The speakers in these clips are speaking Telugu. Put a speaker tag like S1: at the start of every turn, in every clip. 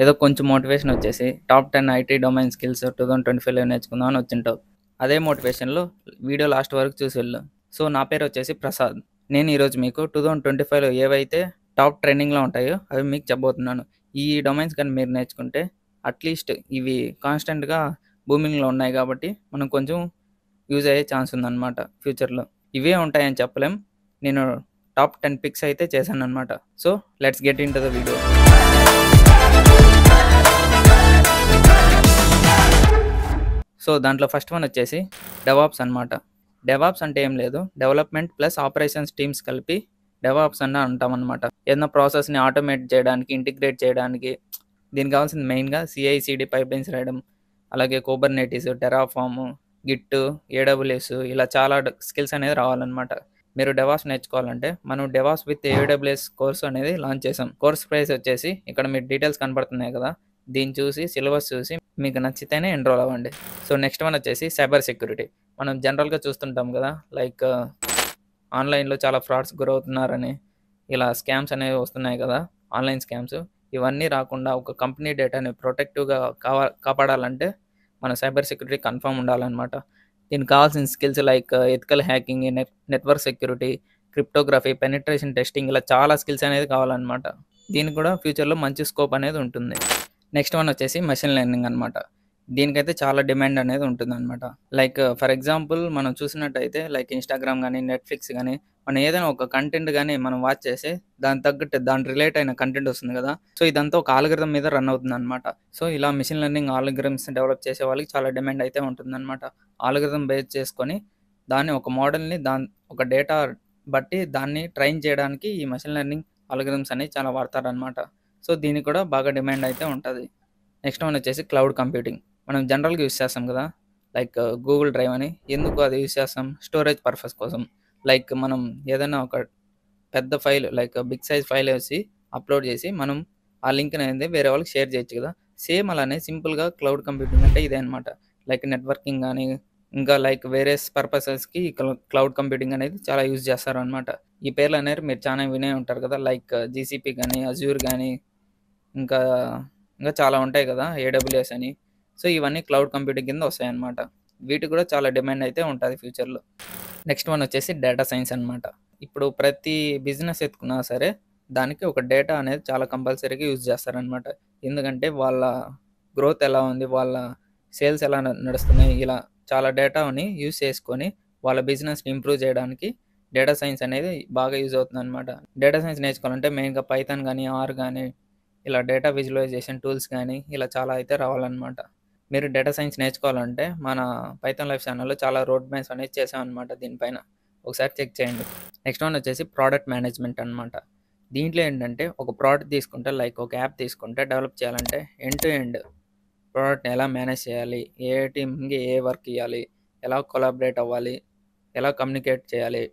S1: ఏదో కొంచెం మోటివేషన్ వచ్చేసి టాప్ 10 ఐటీ డొమైన్ స్కిల్స్ 2025లో నేర్చుకుందాం అని వచ్చింటావు. అదే మోటివేషన్లో వీడియో లాస్ట్ వరకు చూసి వెళ్ళు. సో నా పేరు వచ్చేసి ప్రసాద్. నేను ఈరోజు మీకు 2025లో ఏవైతే టాప్ ట్రెండింగ్లో ఉంటాయో అవి మీకు చెప్పబోతున్నాను. ఈ డొమైన్స్ కానీ మీరు నేర్చుకుంటే అట్లీస్ట్ ఇవి కాన్స్టెంట్గా బూమింగ్లో ఉన్నాయి కాబట్టి మనం కొంచెం యూజ్ అయ్యే ఛాన్స్ ఉందన్నమాట ఫ్యూచర్లో. ఇవే ఉంటాయని చెప్పలేం. నేను టాప్ 10 పిక్స్ అయితే చేశాను అనమాట. So let's get in to the video. So దాంట్లో ఫస్ట్ వన్ వచ్చేసి డెవాప్స్ అనమాట. డెవాప్స్ అంటే ఏం లేదు, డెవలప్మెంట్ ప్లస్ ఆపరేషన్స్ టీమ్స్ కలిపి డెవాప్స్ అన్న అంటామన్నమాట. ఏదైనా ప్రాసెస్ని ఆటోమేట్ చేయడానికి, ఇంటిగ్రేట్ చేయడానికి దీనికి కావాల్సింది మెయిన్గా సిఐసిడి పైప్లైన్స్ రాయడం, అలాగే కుబర్నెటిస్, టెరాఫామ్, గిట్, ఏడబ్ల్యూఎస్ ఇలా చాలా స్కిల్స్ అనేది రావాలన్నమాట. మీరు డెవాప్స్ నేర్చుకోవాలంటే మనం డెవాప్స్ విత్ ఏడబ్ల్యూఎస్ కోర్స్ అనేది లాంచ్ చేసాం. కోర్స్ ప్రైస్ వచ్చేసి ఇక్కడ మీరు డీటెయిల్స్ కనపడుతున్నాయి కదా, దీన్ని చూసి సిలబస్ చూసి మీకు నచ్చితేనే ఎన్రోల్ అవ్వండి. సో నెక్స్ట్ వన్ వచ్చేసి సైబర్ సెక్యూరిటీ. మనం జనరల్గా చూస్తుంటాం కదా, లైక్ ఆన్లైన్లో చాలా ఫ్రాడ్స్ గురవుతున్నారని, ఇలా స్కామ్స్ అనేవి వస్తున్నాయి కదా, ఆన్లైన్ స్కామ్స్. ఇవన్నీ రాకుండా ఒక కంపెనీ డేటాని ప్రొటెక్టివ్గా కాపాడాలంటే మన సైబర్ సెక్యూరిటీ కన్ఫర్మ్ ఉండాలన్నమాట. దీనికి కావాల్సిన skills like ethical hacking, network security, cryptography, penetration testing ఇలా చాలా స్కిల్స్ అనేది కావాలన్నమాట. దీనికి కూడా ఫ్యూచర్లో మంచి స్కోప్ అనేది ఉంటుంది. నెక్స్ట్ వన్ వచ్చేసి మెషిన్ లెర్నింగ్ అనమాట. దీనికైతే చాలా డిమాండ్ అనేది ఉంటుందన్నమాట. లైక్ ఫర్ ఎగ్జాంపుల్ మనం చూసినట్టయితే లైక్ ఇన్స్టాగ్రామ్ కానీ, నెట్ఫ్లిక్స్ కానీ, మనం ఏదైనా ఒక కంటెంట్ కానీ మనం వాచ్ చేసి దాని తగ్గట్టు దాని రిలేట్ అయిన కంటెంట్ వస్తుంది కదా. సో ఇదంతా ఒక ఆల్గరిథం మీద రన్ అవుతుంది అనమాట. సో ఇలా మిషన్ లెర్నింగ్ ఆల్గరిథమ్స్ డెవలప్ చేసే వాళ్ళకి చాలా డిమాండ్ అయితే ఉంటుందన్నమాట. ఆల్గరిథం బేస్ చేసుకొని దాన్ని ఒక మోడల్ని ఒక డేటా బట్టి దాన్ని ట్రైన్ చేయడానికి ఈ మెషిన్ లెర్నింగ్ ఆల్గరిథమ్స్ అనేవి చాలా వాడతారనమాట. సో దీనికి కూడా బాగా డిమాండ్ అయితే ఉంటుంది. నెక్స్ట్ వన్ వచ్చేసి క్లౌడ్ కంప్యూటింగ్. మనం జనరల్గా యూస్ చేస్తాం కదా, లైక్ గూగుల్ డ్రైవ్ అని. ఎందుకు అది యూస్ చేస్తాం? స్టోరేజ్ పర్పస్ కోసం. లైక్ మనం ఏదైనా ఒక పెద్ద file like big size file వేసి అప్లోడ్ చేసి మనం ఆ లింక్ అనేది వేరే వాళ్ళకి షేర్ చేయొచ్చు కదా. సేమ్ అలానే సింపుల్గా క్లౌడ్ కంప్యూటింగ్ అంటే ఇదే అనమాట. లైక్ నెట్వర్కింగ్ కానీ, ఇంకా లైక్ వేరే పర్పసెస్కి క్లౌడ్ కంప్యూటింగ్ అనేది చాలా యూజ్ చేస్తారు అనమాట. ఈ పేర్లు అనేది మీరు చాలా వినే ఉంటారు కదా, లైక్ జీసీపీ కానీ, అజ్యూర్ కానీ, ఇంకా ఇంకా చాలా ఉంటాయి కదా, ఏడబ్ల్యూఎస్ అని. సో ఇవన్నీ క్లౌడ్ కంప్యూటింగ్ కింద వస్తాయన్నమాట. వీటికి కూడా చాలా డిమాండ్ అయితే ఉంటుంది ఫ్యూచర్లో. నెక్స్ట్ వన్ వచ్చేసి డేటా సైన్స్ అనమాట. ఇప్పుడు ప్రతి బిజినెస్ ఎత్తుకున్నా సరే దానికి ఒక డేటా అనేది చాలా కంపల్సరీగా యూజ్ చేస్తారనమాట. ఎందుకంటే వాళ్ళ గ్రోత్ ఎలా ఉంది, వాళ్ళ సేల్స్ ఎలా నడుస్తున్నాయి, ఇలా చాలా డేటాని యూజ్ చేసుకొని వాళ్ళ బిజినెస్ని ఇంప్రూవ్ చేయడానికి డేటా సైన్స్ అనేది బాగా యూజ్ అవుతుంది అనమాట. డేటా సైన్స్ నేర్చుకోవాలంటే మెయిన్గా పైథాన్ కానీ, ఆర్ కానీ, ఇలా డేటా విజువలైజేషన్ టూల్స్ కానీ ఇలా చాలా అయితే రావాలన్నమాట. మీరు డేటా సైన్స్ నేర్చుకోవాలంటే మన పైథాన్ లైఫ్ ఛానల్లో చాలా రోడ్ మ్యాప్స్ అనేది చేసామన్నమాట దీనిపైన. ఒకసారి చెక్ చేయండి. నెక్స్ట్ వన్ వచ్చేసి ప్రోడక్ట్ మేనేజ్మెంట్ అనమాట. దీంట్లో ఏంటంటే ఒక ప్రోడక్ట్ తీసుకుంటే లైక్ ఒక యాప్ తీసుకుంటే డెవలప్ చేయాలంటే ఎండ్ టు ఎండ్ ప్రోడక్ట్ని ఎలా మేనేజ్ చేయాలి, ఏ టీమ్కి ఏ వర్క్ ఇవ్వాలి, ఎలా కొలాబరేట్ అవ్వాలి, ఎలా కమ్యూనికేట్ చేయాలి,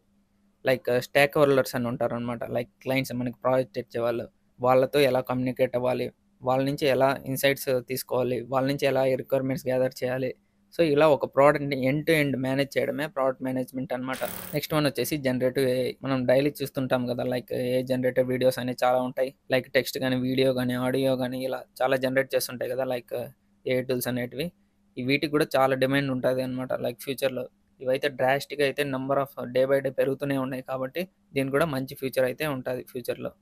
S1: లైక్ స్టేక్ హోల్డర్స్ అని ఉంటారనమాట. లైక్ క్లయింట్స్ మనకి ప్రాజెక్ట్ ఇచ్చేవాళ్ళు, వాళ్ళతో ఎలా కమ్యూనికేట్ అవ్వాలి, వాళ్ళ నుంచి ఎలా ఇన్సైట్స్ తీసుకోవాలి, వాళ్ళ నుంచి ఎలా రిక్వైర్మెంట్స్ గ్యాదర్ చేయాలి. సో ఇలా ఒక ప్రోడక్ట్ని ఎండ్ టు ఎండ్ మేనేజ్ చేయడమే ప్రోడక్ట్ మేనేజ్మెంట్ అనమాట. నెక్స్ట్ వన్ వచ్చేసి జనరేటివ్ ఏఐ. మనం డైలీ చూస్తుంటాం కదా, లైక్ ఏ జనరేటివ్ వీడియోస్ అనేవి చాలా ఉంటాయి. లైక్ టెక్స్ట్ కానీ, వీడియో కానీ, ఆడియో కానీ ఇలా చాలా జనరేట్ చేస్తుంటాయి కదా, లైక్ ఏఐ టూల్స్ అనేటివి. వీటికి కూడా చాలా డిమాండ్ ఉంటుంది అనమాట. లైక్ ఫ్యూచర్లో ఇవైతే డ్రాస్టిక్గా అయితే number of day by day పెరుగుతూనే ఉన్నాయి కాబట్టి దీనికి కూడా మంచి ఫ్యూచర్ అయితే ఉంటుంది ఫ్యూచర్లో.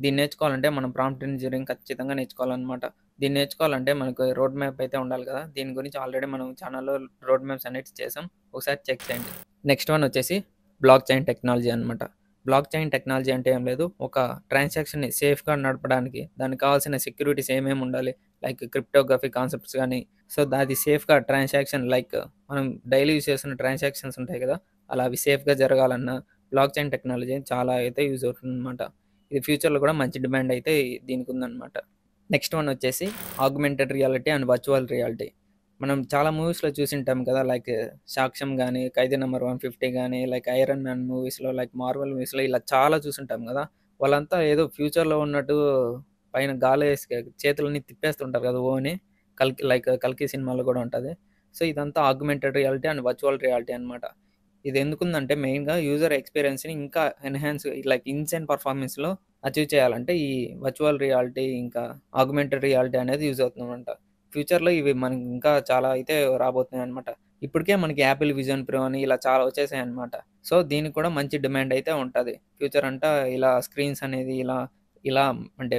S1: దీన్ని నేర్చుకోవాలంటే మనం ప్రాంప్ట్ ఇంజనీరింగ్ ఖచ్చితంగా నేర్చుకోవాలన్నమాట. దీన్ని నేర్చుకోవాలంటే మనకు రోడ్ మ్యాప్ అయితే ఉండాలి కదా. దీని గురించి ఆల్రెడీ మనం ఛానల్లో రోడ్ మ్యాప్స్ అనేవి చేసాం, ఒకసారి చెక్ చేయండి. నెక్స్ట్ వన్ వచ్చేసి బ్లాక్ చైన్ టెక్నాలజీ అనమాట. బ్లాక్ చైన్ టెక్నాలజీ అంటే ఏం లేదు, ఒక ట్రాన్సాక్షన్ని సేఫ్గా నడపడానికి దానికి కావాల్సిన సెక్యూరిటీస్ ఏమేమి ఉండాలి, లైక్ క్రిప్టోగ్రఫీ కాన్సెప్ట్స్ కానీ. సో అది సేఫ్గా ట్రాన్సాక్షన్ లైక్ మనం డైలీ యూస్ చేస్తున్న ట్రాన్సాక్షన్స్ ఉంటాయి కదా, అలా అవి సేఫ్గా జరగాలన్నా బ్లాక్ చైన్ టెక్నాలజీ చాలా అయితే యూజ్ అవుతుంది అనమాట. ఇది ఫ్యూచర్లో కూడా మంచి డిమాండ్ అయితే దీనికి ఉందన్నమాట. నెక్స్ట్ వన్ వచ్చేసి augmented reality and virtual reality. మనం చాలా మూవీస్లో చూసింటాం కదా, లైక్ సాక్ష్యం కానీ, ఖైదీ నెంబర్ 150 కానీ, లైక్ ఐరన్ మ్యాన్ మూవీస్లో, లైక్ మార్వెల్ మూవీస్లో ఇలా చాలా చూసింటాం కదా. వాళ్ళంతా ఏదో ఫ్యూచర్లో ఉన్నట్టు పైన గాలి వేసి చేతులని తిప్పేస్తుంటారు కదా ఓని. కల్కి సినిమాలో కూడా ఉంటుంది. సో ఇదంతా augmented reality and virtual reality అనమాట. ఇది ఎందుకుందంటే మెయిన్‌గా యూజర్ ఎక్స్‌పీరియన్స్‌ని ఇంకా ఎన్హాన్స్ లైక్ ఇన్‌సెంట్ పర్ఫార్మెన్స్‌లో అచీవ్ చేయాలంటే ఈ వర్చువల్ రియాలిటీ ఇంకా ఆగ్మెంటెడ్ రియాలిటీ అనేది యూజ్ అవుతుందనమాట. ఫ్యూచర్‌లో ఇవి మనకి ఇంకా చాలా అయితే రాబోతున్నాయన్నమాట. ఇప్పటికే మనకి యాపిల్ విజన్ ప్రో అని ఇలా చాలా వచ్చేసాయన్నమాట. సో, దీనికి కూడా మంచి డిమాండ్ అయితే ఉంటది. ఫ్యూచర్ అంటా ఇలా స్క్రీన్స్ అనేది ఇలా అంటే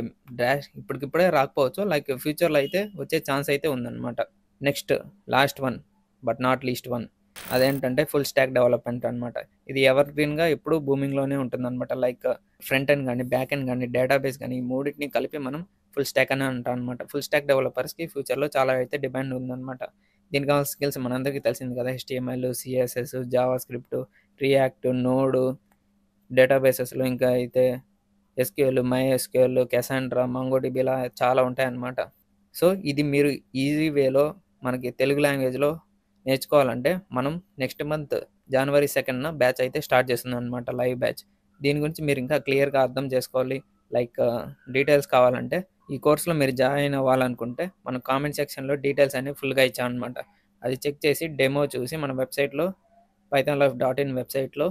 S1: ఇప్పటికిప్పుడే రాకపోవచ్చు. లైక్ ఫ్యూచర్‌లో అయితే వచ్చే ఛాన్స్ అయితే ఉందన్నమాట. Next last one but not least one. అదేంటంటే ఫుల్ స్టాక్ డెవలప్‌మెంట్ అనమాట. ఇది ఎవర్‌గ్రీన్‌గా ఎప్పుడూ బూమింగ్‌లోనే ఉంటుందనమాట. లైక్ ఫ్రంట్ ఎండ్ గాని, బ్యాక్ ఎండ్ గాని, డేటాబేస్ గాని ఈ మూడిటిని కలిపి మనం ఫుల్ స్టాక్ అని అంటాం అనమాట. ఫుల్ స్టాక్ డెవలపర్స్‌కి ఫ్యూచర్‌లో చాలా అయితే డిమాండ్ ఉందనమాట. దీనికి కావాల్సిన స్కిల్స్ మనందరికీ తెలిసింది కదా! HTML, CSS, JavaScript, React, Node, డేటాబేసెస్‌లో ఇంకా అయితే ఎస్‌క్యూఎల్, మైఎస్‌క్యూఎల్, కెసాండ్రా, మంగోడిబి ఇలా చాలా ఉంటాయన్నమాట. సో, ఇది మీరు ఈజీ వేలో మనకి తెలుగు లాంగ్వేజ్‌లో నేర్చుకోవాలంటే మనం నెక్స్ట్ మంత్ జనవరి 2న బ్యాచ్ అయితే స్టార్ట్ చేస్తున్నామనమాట లైవ్ బ్యాచ్. దీని గురించి మీరు ఇంకా క్లియర్‌గా అర్థం చేసుకోవాలి. లైక్ డీటెయిల్స్ కావాలంటే ఈ కోర్స్‌లో మీరు జాయిన్ అవ్వాలనుకుంటే మన కామెంట్ సెక్షన్‌లో డీటెయిల్స్ అన్నీ ఫుల్‌గా ఇచ్చామనమాట. అది చెక్ చేసి డెమో చూసి మన వెబ్‌సైట్‌లో pythonlife.in వెబ్‌సైట్‌లో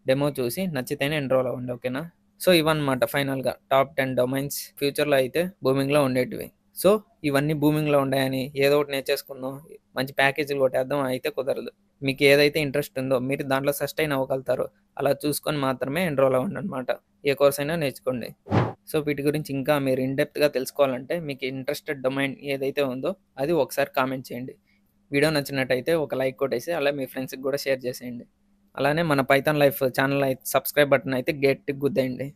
S1: డెమో చూసి నచ్చితేనే ఎన్రోల్ అవ్వండి. ఓకేనా? సో, ఇవన్నమాట ఫైనల్‌గా టాప్ 10 డొమైన్స్ ఫ్యూచర్‌లో అయితే బూమింగ్‌లో ఉండేటివి. సో, ఇవన్నీ బూమింగ్‌లో ఉన్నాయని ఏదో ఒకటి నేర్చేసుకుందాం, మంచి ప్యాకేజీలు కొట్టేద్దాం అయితే కుదరదు. మీకు ఏదైతే ఇంట్రెస్ట్ ఉందో మీరు దాంట్లో సస్టైన్ అవ్వగలుగుతారో అలా చూసుకొని మాత్రమే ఎన్రోల్ అవ్వండనమాట. ఏ కోర్స్ అయినా నేర్చుకోండి. సో, వీటి గురించి ఇంకా మీరు ఇన్ డెప్త్‌గా తెలుసుకోవాలంటే మీకు ఇంట్రెస్టెడ్ డొమైన్ ఏదైతే ఉందో అది ఒకసారి కామెంట్ చేయండి. వీడియో నచ్చినట్టయితే ఒక లైక్ కొట్టేసి అలా మీ ఫ్రెండ్స్‌కి కూడా షేర్ చేసేయండి. అలానే మన పైథాన్ లైఫ్ ఛానల్ అయితే సబ్స్క్రైబ్ బటన్ అయితే గట్టిగా గుద్దేయండి.